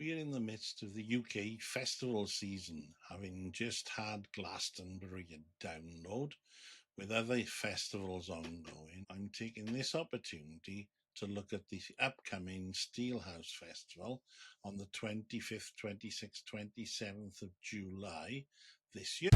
We are in the midst of the UK festival season, having just had Glastonbury a download. With other festivals ongoing, I'm taking this opportunity to look at the upcoming Steelhouse Festival on the 25th, 26th, 27th of July this year.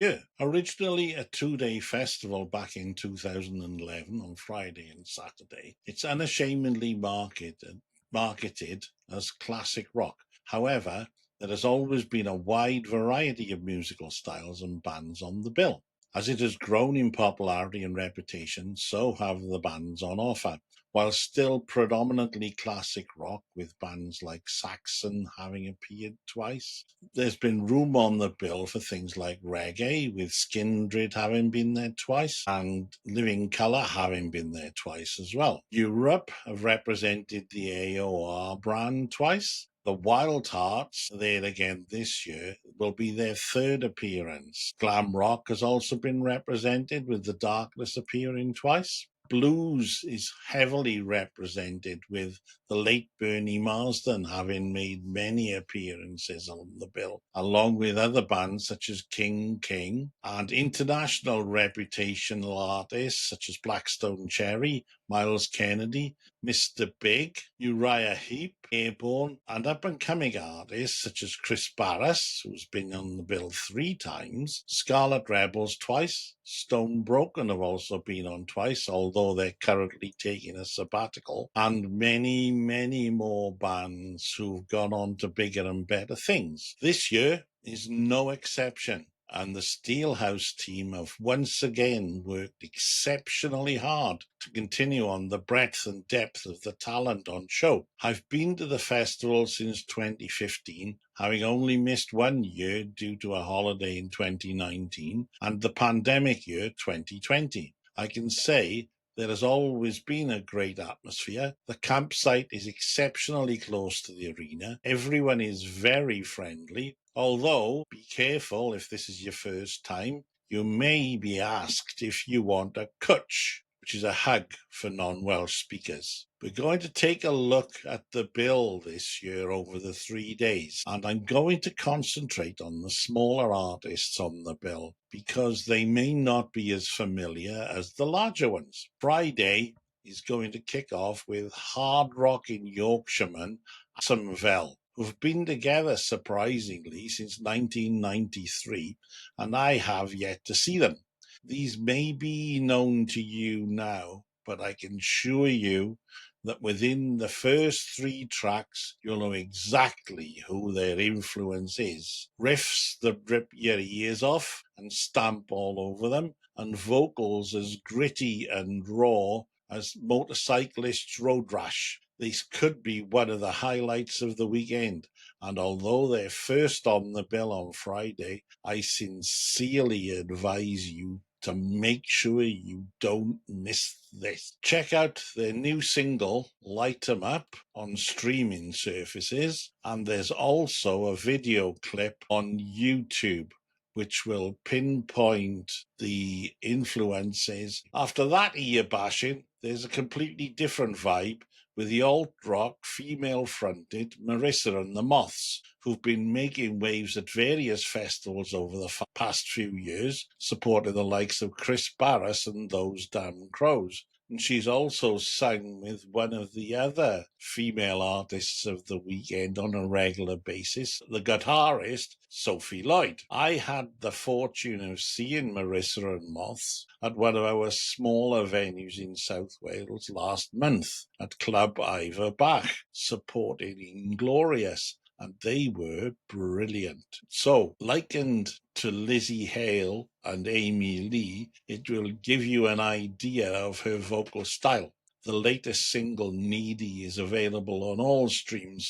Yeah, originally a 2-day festival back in 2011 on Friday and Saturday, it's unashamedly marketed as classic rock. However, there has always been a wide variety of musical styles and bands on the bill. As it has grown in popularity and reputation, so have the bands on offer. While still predominantly classic rock, with bands like Saxon having appeared twice, there's been room on the bill for things like reggae, with Skindred having been there twice, and Living Colour having been there twice as well. Europe have represented the AOR brand twice. The Wild Hearts, there again this year, will be their third appearance. Glam rock has also been represented, with The Darkness appearing twice. Blues is heavily represented, with the late Bernie Marsden having made many appearances on the bill, along with other bands such as King King, and international reputational artists such as Blackstone Cherry, Miles Kennedy, Mr. Big, Uriah Heep, Airborne, and up-and-coming artists such as Chris Barras, who's been on the bill 3 times, Scarlet Rebels twice, Stone Broken have also been on twice, although they're currently taking a sabbatical, and many, many more bands who've gone on to bigger and better things. This year is no exception, and the Steelhouse team have once again worked exceptionally hard to continue on the breadth and depth of the talent on show. I've been to the festival since 2015, having only missed 1 year due to a holiday in 2019 and the pandemic year 2020. I can say there has always been a great atmosphere. The campsite is exceptionally close to the arena. Everyone is very friendly, although be careful if this is your first time. You may be asked if you want a kutch, which is a hug for non-Welsh speakers. We're going to take a look at the bill this year over the 3 days, and I'm going to concentrate on the smaller artists on the bill because they may not be as familiar as the larger ones. Friday is going to kick off with hard-rocking Yorkshireman Asomvel, who've been together surprisingly since 1993, and I have yet to see them. These may be known to you now, but I can assure you that within the first 3 tracks, you'll know exactly who their influence is. Riffs that rip your ears off and stamp all over them, and vocals as gritty and raw as Motorcyclist's Road Rash. This could be one of the highlights of the weekend, and although they're first on the bill on Friday, I sincerely advise you to make sure you don't miss this. Check out their new single, Light 'Em Up, on streaming services, and there's also a video clip on YouTube which will pinpoint the influences. After that ear bashing, there's a completely different vibe with the alt-rock female-fronted Marissa and the Moths, who've been making waves at various festivals over the past few years, supporting the likes of Chris Barras and Those Damn Crows. And she's also sung with one of the other female artists of the weekend on a regular basis, the guitarist Sophie Lloyd. I had the fortune of seeing Marissa and Moths at one of our smaller venues in South Wales last month at Club Ivor Bach, supporting Inglorious, and they were brilliant. So, likened to Lizzie Hale and Amy Lee, it will give you an idea of her vocal style. The latest single, Needy, is available on all streaming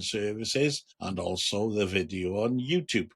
services and also the video on YouTube.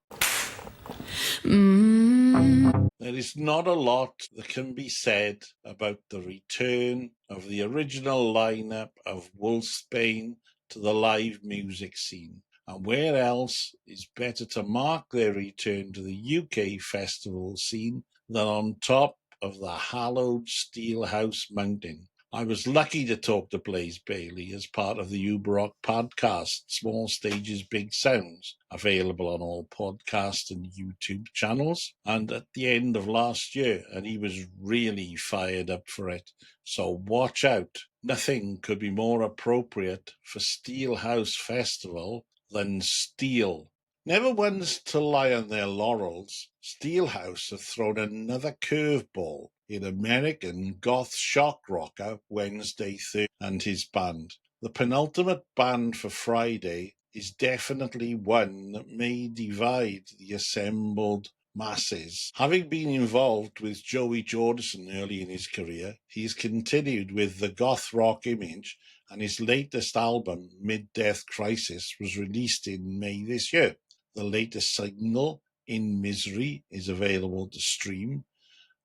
There is not a lot that can be said about the return of the original lineup of Wolfsbane to the live music scene. And where else is better to mark their return to the UK festival scene than on top of the hallowed Steelhouse Mountain? I was lucky to talk to Blaze Bailey as part of the Uberrock podcast, Small Stages, Big Sounds, available on all podcast and YouTube channels, and at the end of last year, and he was really fired up for it. So watch out. Nothing could be more appropriate for Steelhouse Festival than steel. Never ones to lie on their laurels, Steelhouse have thrown another curveball in American goth shock rocker Wednesday Third and his band. The penultimate band for Friday is definitely one that may divide the assembled masses. Having been involved with Joey Jordison early in his career, he's continued with the goth rock image, and his latest album, Mid-Death Crisis, was released in May this year. The latest single, In Misery, is available to stream,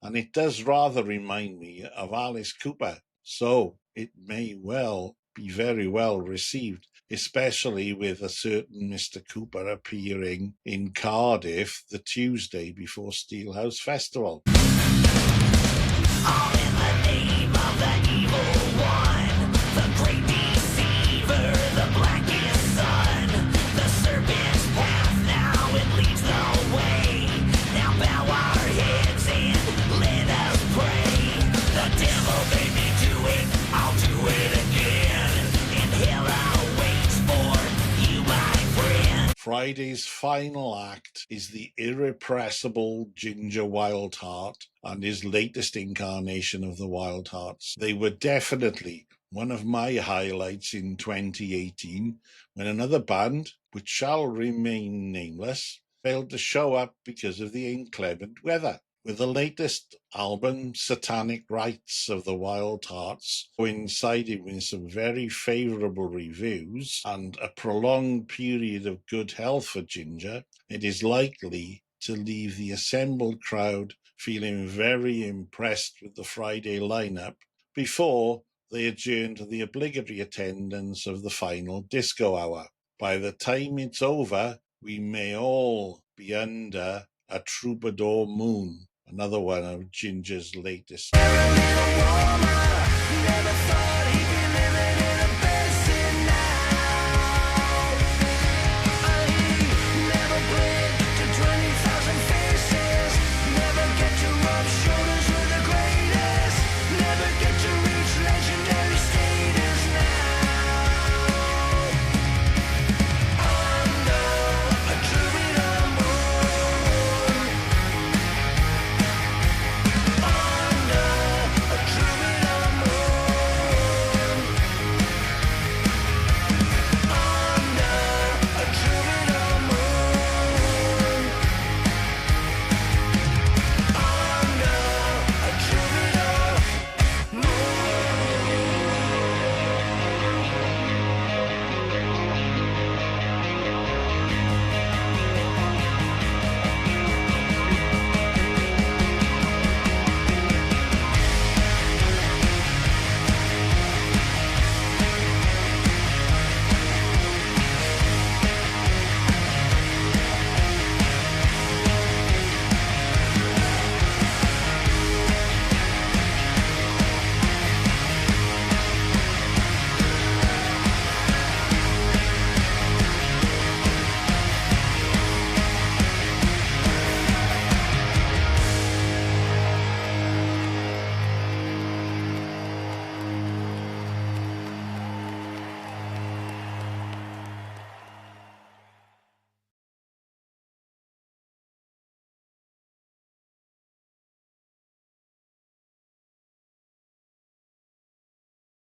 and it does rather remind me of Alice Cooper, so it may well be very well received, especially with a certain Mr. Cooper appearing in Cardiff the Tuesday before Steelhouse Festival. All in the name of the evil one, the great deceiver, the blackest sun, the serpent's path, now it leads the way. Now bow our heads and let us pray. The devil made me do it, I'll do it again, and hell awaits for you, my friend. Friday's final act is the irrepressible Ginger Wildheart and his latest incarnation of the Wildhearts. They were definitely one of my highlights in 2018 when another band, which shall remain nameless, failed to show up because of the inclement weather. With the latest album, Satanic Rites of the Wildhearts, coinciding with some very favourable reviews and a prolonged period of good health for Ginger, it is likely to leave the assembled crowd feeling very impressed with the Friday lineup before they adjourn to the obligatory attendance of the final disco hour. By the time it's over, we may all be under a troubadour moon, another one of Ginger's latest.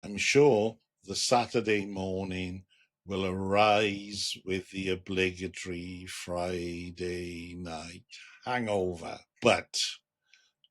I'm sure the Saturday morning will arise with the obligatory Friday night hangover. But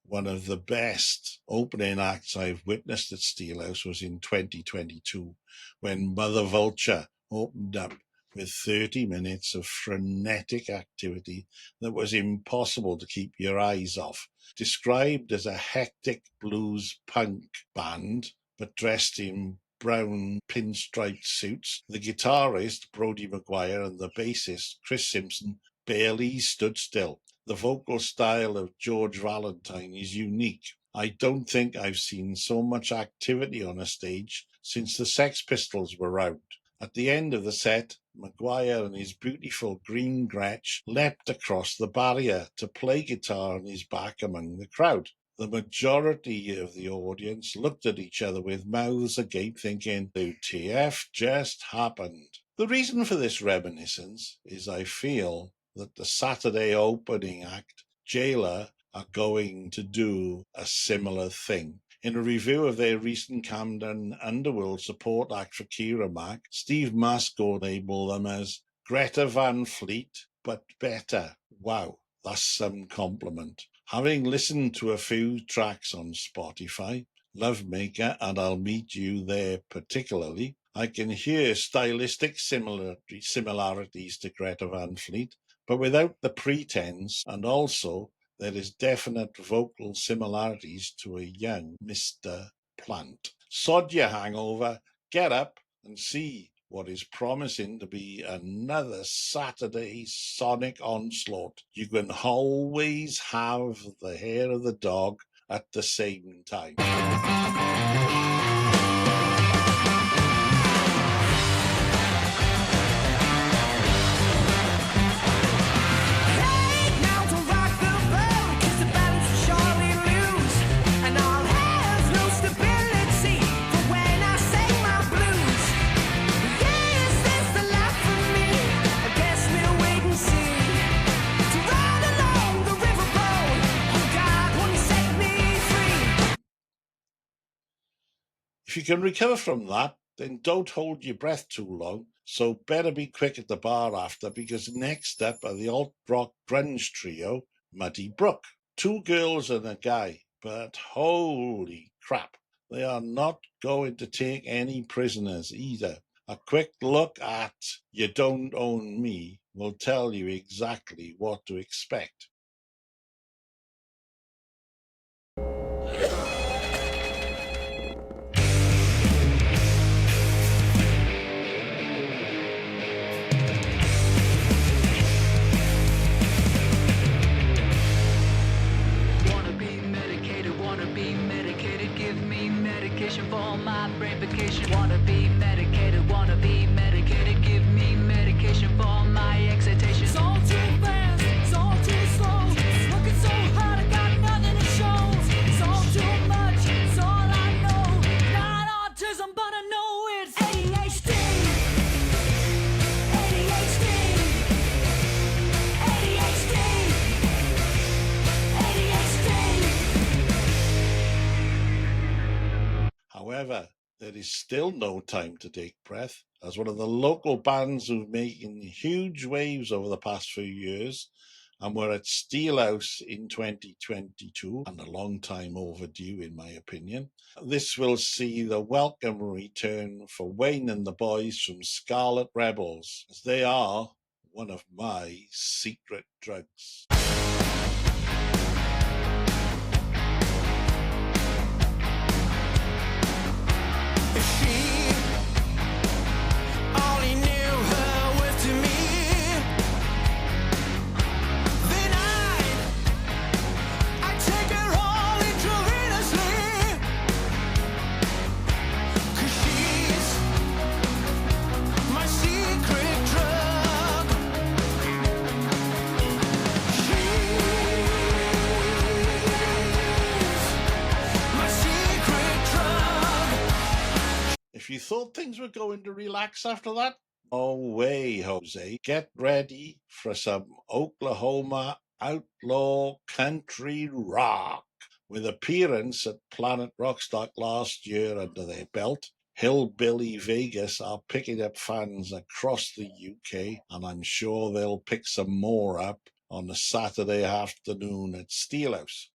one of the best opening acts I've witnessed at Steelhouse was in 2022 when Mother Vulture opened up with 30 minutes of frenetic activity that was impossible to keep your eyes off. Described as a hectic blues punk band, but dressed in brown pinstriped suits, the guitarist, Brodie Maguire, and the bassist, Chris Simpson, barely stood still. The vocal style of George Valentine is unique. I don't think I've seen so much activity on a stage since the Sex Pistols were out. At the end of the set, Maguire and his beautiful green Gretsch leapt across the barrier to play guitar on his back among the crowd. The majority of the audience looked at each other with mouths agape, thinking, WTF just happened? The reason for this reminiscence is I feel that the Saturday opening act, Jailer, are going to do a similar thing. In a review of their recent Camden Underworld support act for Keira Mac, Steve Masco labelled them as Greta Van Fleet, but better. Wow, that's some compliment. Having listened to a few tracks on Spotify, Lovemaker and I'll Meet You There particularly, I can hear stylistic similarities to Greta Van Fleet, but without the pretense, and also there is definite vocal similarities to a young Mr. Plant. Sod your hangover, get up and see what is promising to be another Saturday sonic onslaught. You can always have the hair of the dog at the same time. If you can recover from that, then don't hold your breath too long, so better be quick at the bar after, because next up are the alt-rock grunge trio, Muddy Brook. Two girls and a guy, but holy crap, they are not going to take any prisoners either. A quick look at You Don't Own Me will tell you exactly what to expect. For my brain vacation, wanna be medicated, give me medication for my excitation. It's all too fast, it's all too slow, working so hard, I got nothing to show. It's all too much, it's all I know, not autism, but I know it's ADHD, ADHD, ADHD, ADHD. However, there is still no time to take breath, as one of the local bands who've making huge waves over the past few years and were at Steelhouse in 2022, and a long time overdue in my opinion. This will see the welcome return for Wayne and the boys from Scarlet Rebels, as they are one of my secret drugs. If you thought things were going to relax after that, no way, Jose. Get ready for some Oklahoma outlaw country rock. With appearance at Planet Rockstock last year under their belt, Hillbilly Vegas are picking up fans across the UK, and I'm sure they'll pick some more up on a Saturday afternoon at Steelhouse.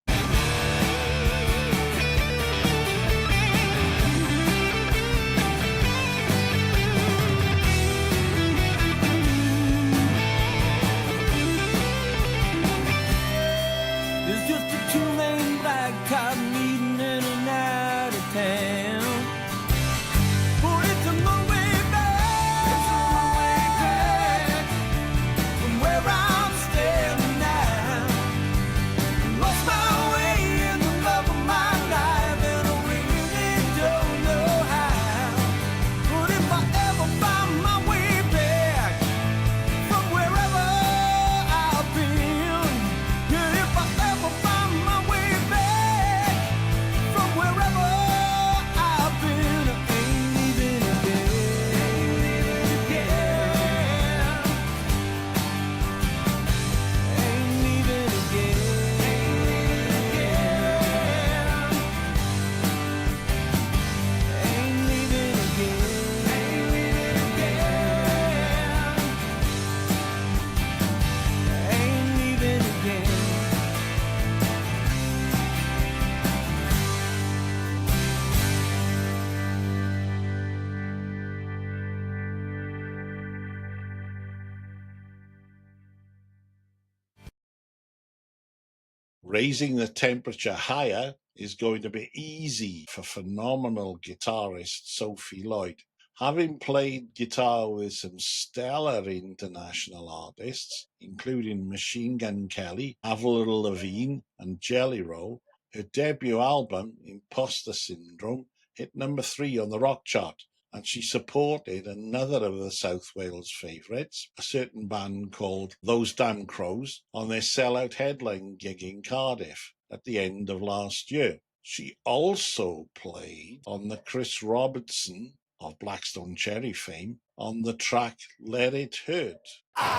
Raising the temperature higher is going to be easy for phenomenal guitarist Sophie Lloyd. Having played guitar with some stellar international artists, including Machine Gun Kelly, Avril Lavigne, and Jelly Roll, her debut album, Imposter Syndrome, hit number 3 on the rock chart, and she supported another of the South Wales favourites, a certain band called Those Damn Crows, on their sellout headline gig in Cardiff at the end of last year. She also played on the Chris Robertson of Blackstone Cherry fame on the track Let It Hurt. I'm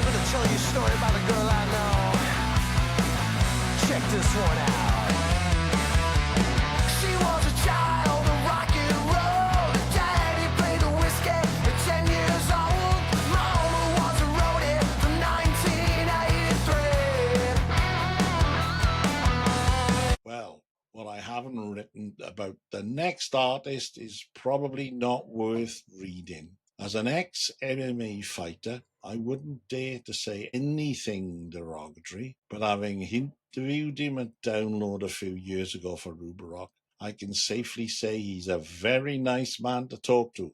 gonna tell you a story about a girl I know. Check this one out. She was a child of rock and roll. Daddy played the whiskey at 10 years old. Mama was a roadie from 1983. Well, what I haven't written about the next artist is probably not worth reading. As an ex-MMA fighter, I wouldn't dare to say anything derogatory, but having interviewed him at Download a few years ago for Uberrock, I can safely say he's a very nice man to talk to.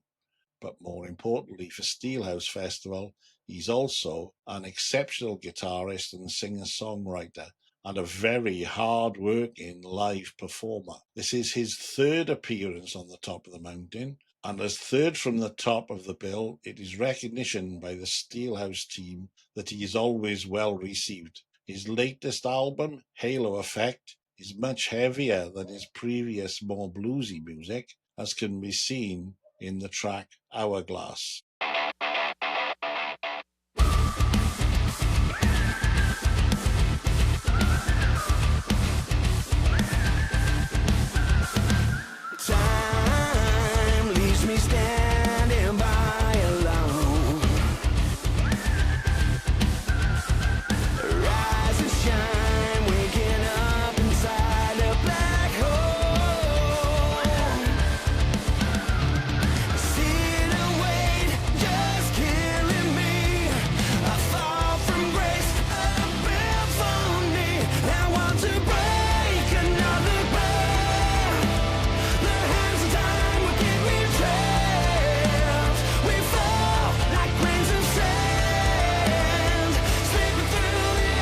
But more importantly for Steelhouse Festival, he's also an exceptional guitarist and singer-songwriter, and a very hard-working live performer. This is his third appearance on the top of the mountain, and as third from the top of the bill, it is recognition by the Steelhouse team that he is always well received. His latest album, Halo Effect, is much heavier than his previous more bluesy music, as can be seen in the track Hourglass. Time leaves me standing by alone. Rise and shine, waking up inside a black hole. Silhouette just killing me. I fall from grace, a bymphony. I want to break another bell. The hands of time will keep me trapped. We fall like grains of sand, slipping through the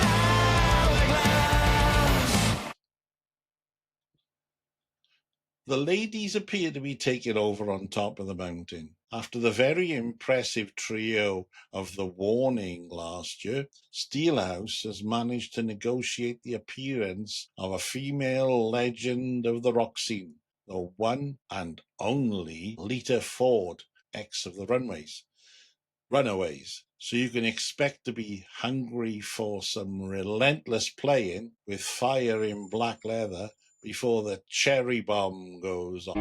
hourglass. The ladies appear to be taking over on top of the mountain. After the very impressive trio of The Warning last year, Steelhouse has managed to negotiate the appearance of a female legend of the rock scene, the one and only Lita Ford, ex of the Runaways. So you can expect to be hungry for some relentless playing with fire in black leather before the cherry bomb goes off.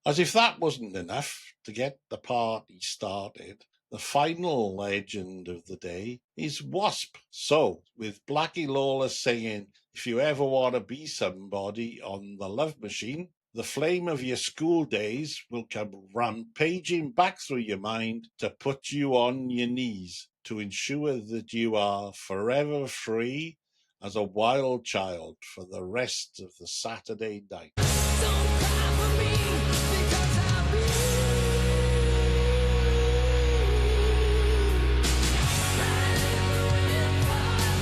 As if that wasn't enough to get the party started, the final legend of the day is Wasp. So, with Blackie Lawless singing If You Ever Want to Be Somebody on the Love Machine, the flame of your school days will come rampaging back through your mind to put you on your knees to ensure that you are forever free as a wild child for the rest of the Saturday night. Don't cry for me because I'll be riding with fire.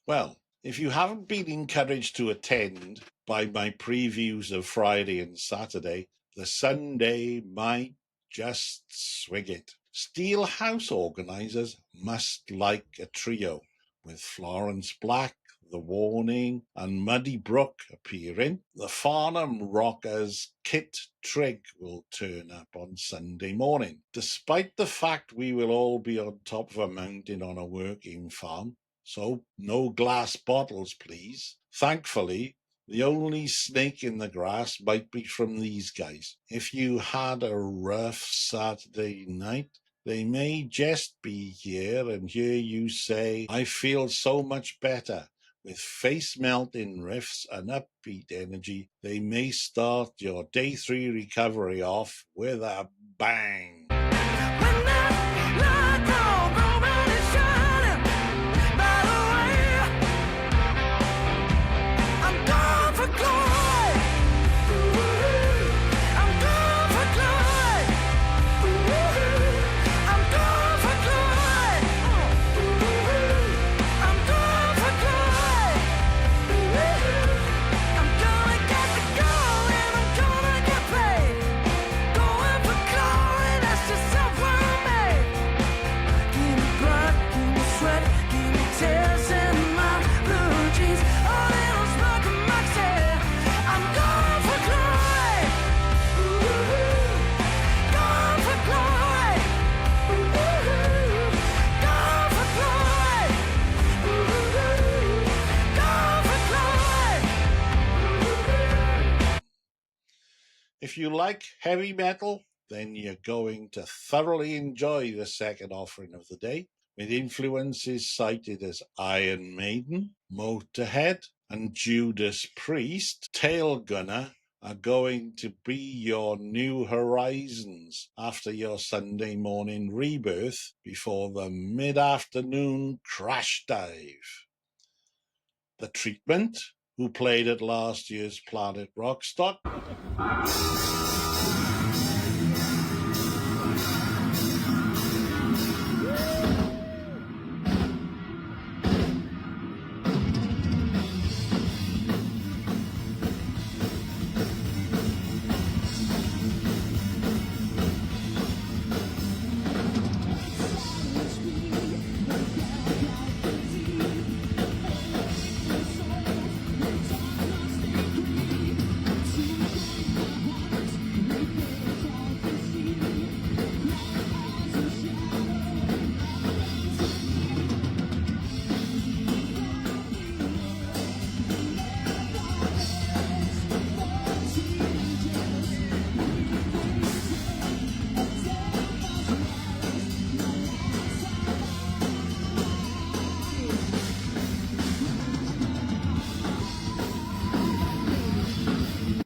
Well, if you haven't been encouraged to attend by my previews of Friday and Saturday, the Sunday might just swing it. Steelhouse organisers must like a trio, with Florence Black, The Warning, and Muddy Brook appearing. The Farnham Rockers' Kit Trigg will turn up on Sunday morning. Despite the fact we will all be on top of a mountain on a working farm, so no glass bottles, please. Thankfully, the only snake in the grass might be from these guys. If you had a rough Saturday night, they may just be here and hear you say, I feel so much better. With face-melting riffs and upbeat energy, they may start your day 3 recovery off with a bang. When that light don't go round and shining, by the way, I'm gone for glory. I'm gone for glory. I'm gone for glory. I'm gone for glory. I'm gonna get the goal and I'm gonna get paid. Going for glory, that's just something I made. Give me blood, give me sweat, give me tears in my blue jeans. All in on smoke and moxie. I'm going for glory. Going for glory. Going for glory. Going for glory. If you like heavy metal, then you're going to thoroughly enjoy the second offering of the day, with influences cited as Iron Maiden, Motorhead, and Judas Priest. Tail Gunner are going to be your new horizons after your Sunday morning rebirth before the mid-afternoon crash dive. The Treatment, who played at last year's Planet Rockstock,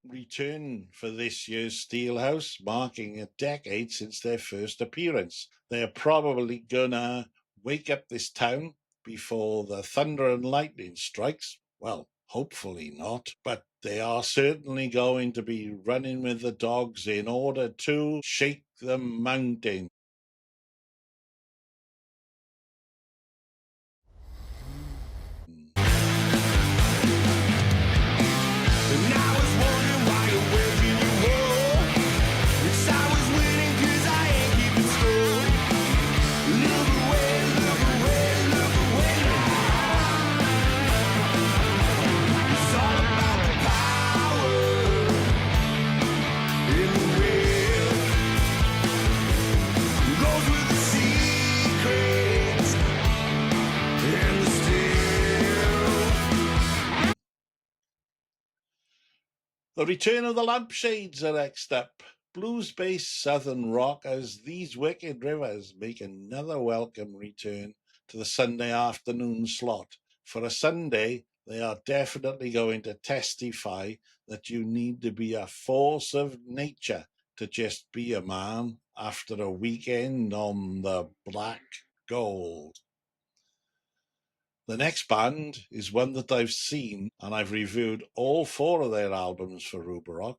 return for this year's Steelhouse, marking a decade since their first appearance. They're probably gonna wake up this town before the thunder and lightning strikes. Well, hopefully not, but they are certainly going to be running with the dogs in order to shake the mountain. And I was wondering why you're waging your war. Wish I was winning 'cause I ain't keeping score. Look away, look away, look away now. It's all about the power in the will. Goes with the secrets and the steel. The return of the Lampshades are next up. Blues-based southern rock as These Wicked Rivers make another welcome return to the Sunday afternoon slot. For a Sunday, they are definitely going to testify that you need to be a force of nature to just be a man after a weekend on the Black Gold. The next band is one that I've seen, and I've reviewed all 4 of their albums for Uberrock.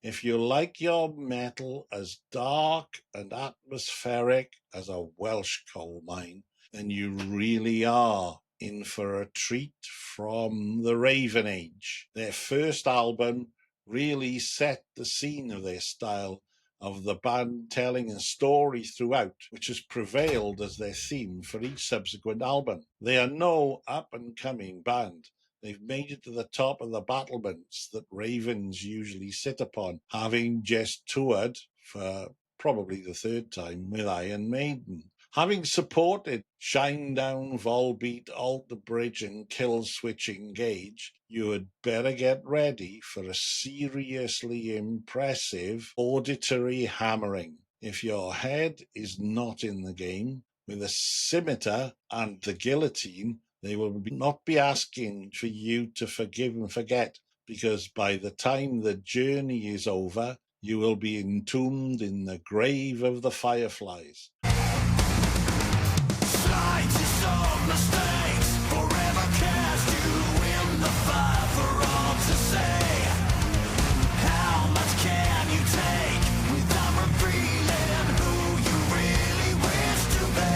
If you like your metal as dark and atmospheric as a Welsh coal mine, then you really are in for a treat from the Raven Age. Their first album really set the scene of their style, of the band telling a story throughout, which has prevailed as their theme for each subsequent album. They are no up-and-coming band. They've made it to the top of the battlements that Ravens usually sit upon, having just toured for probably the third time with Iron Maiden. Having supported Shinedown, Volbeat, Alter Bridge and Killswitch Engage, you had better get ready for a seriously impressive auditory hammering. If your head is not in the game, with a scimitar and the guillotine, they will not be asking for you to forgive and forget, because by the time the journey is over, you will be entombed in the grave of the fireflies. Slightest of mistakes forever cast you in the fire for all to say. How much can you take without revealing who you really wish to be?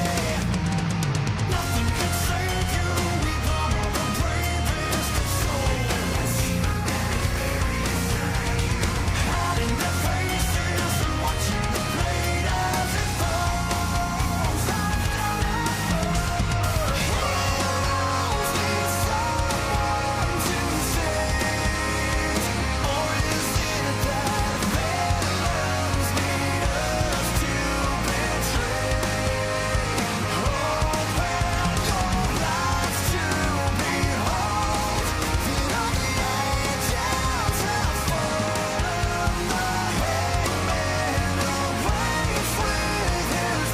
Nothing can save you, even the bravest souls. Hiding their faces and watching the blade as it falls. Heroes need someone to save, or is it that villains need us to betray? Open your lives to behold that all the angels have fallen. The hangman awaits with his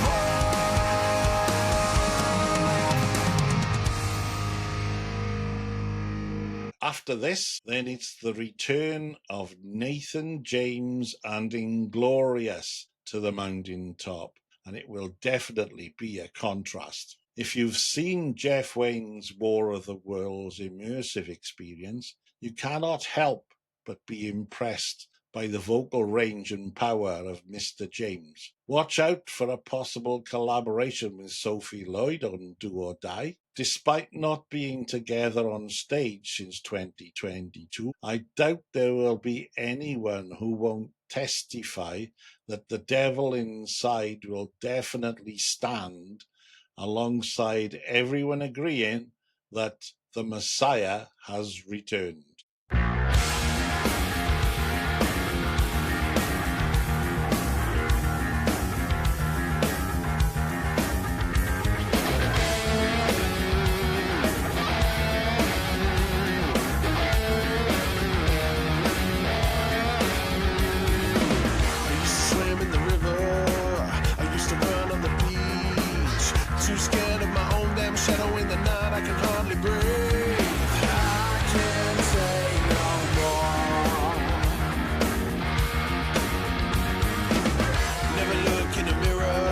After this, then it's the return of Nathan, James and Inglorious to the mountaintop, and it will definitely be a contrast. If you've seen Jeff Wayne's War of the Worlds immersive experience, you cannot help but be impressed by the vocal range and power of Mr. James. Watch out for a possible collaboration with Sophie Lloyd on Do or Die. Despite not being together on stage since 2022, I doubt there will be anyone who won't testify that the devil inside will definitely stand, alongside everyone agreeing that the Messiah has returned. I used to swim in the river, I used to run on the beach. Too scared of my own damn shadow in the night, I can hardly breathe. I can't say no more. Never look in a mirror,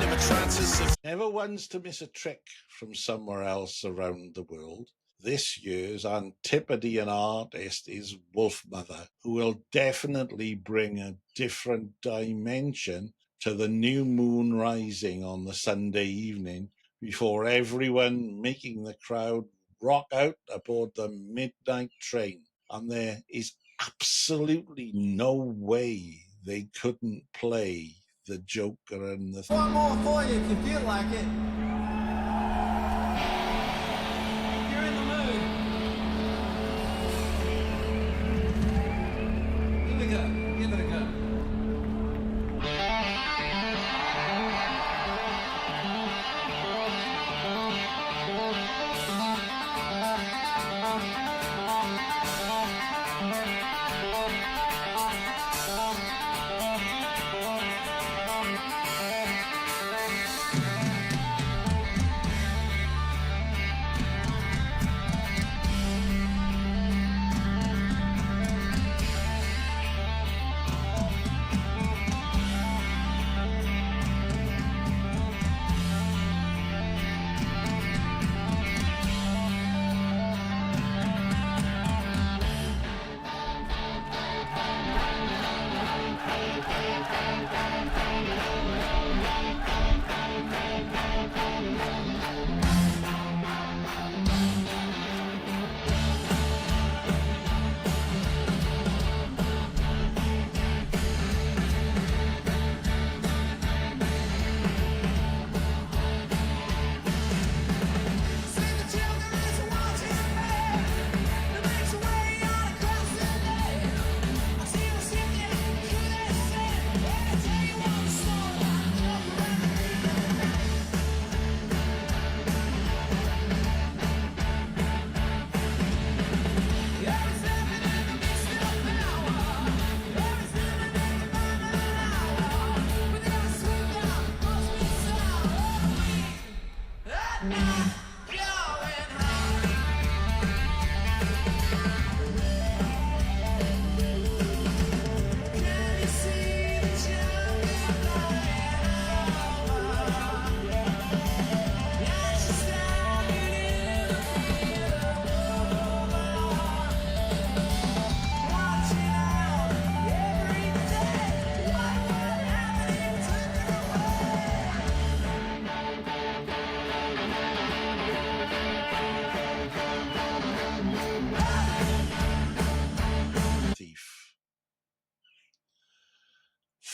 never try to survive. Never once to miss a trick from somewhere else around the world. This year's Antipodean artist is Wolfmother, who will definitely bring a different dimension to the new moon rising on the Sunday evening, before everyone making the crowd rock out aboard the midnight train. And there is absolutely no way they couldn't play the Joker and the One more for you if you feel like it. If you're in the mood. Here we go. Give it a go.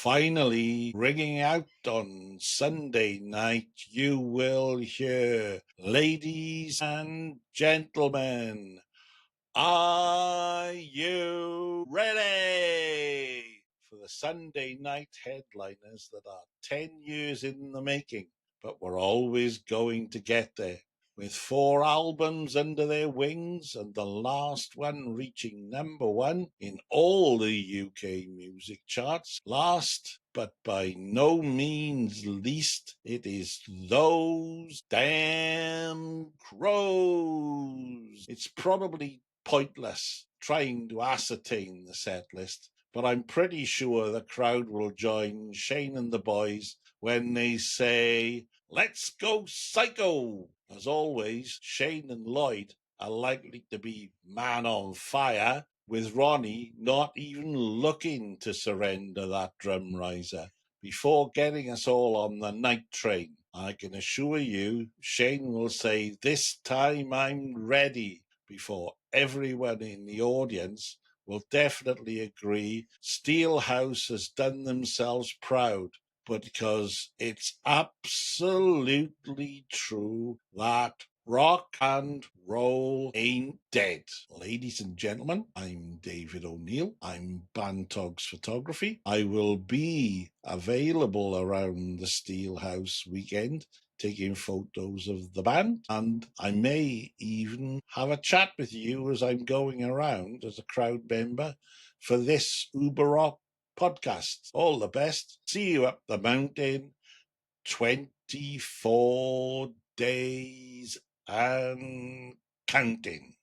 Finally, ringing out on Sunday night, you will hear, ladies and gentlemen, are you ready for the Sunday night headliners that are 10 years in the making, but we're always going to get there? With 4 albums under their wings and the last one reaching #1 in all the UK music charts. Last, but by no means least, it is Those Damn Crows. It's probably pointless trying to ascertain the set list, but I'm pretty sure the crowd will join Shane and the boys when they say, "Let's go psycho!" As always, Shane and Lloyd are likely to be man on fire, with Ronnie not even looking to surrender that drum riser before getting us all on the night train. I can assure you, Shane will say, "This time I'm ready," before everyone in the audience will definitely agree Steelhouse has done themselves proud, because it's absolutely true that rock and roll ain't dead. Ladies and gentlemen, I'm David O'Neill. I'm Bantogs Photography. I will be available around the Steelhouse weekend taking photos of the band, and I may even have a chat with you as I'm going around as a crowd member for this Uberrock podcast. All the best. See you up the mountain. 24 days and counting.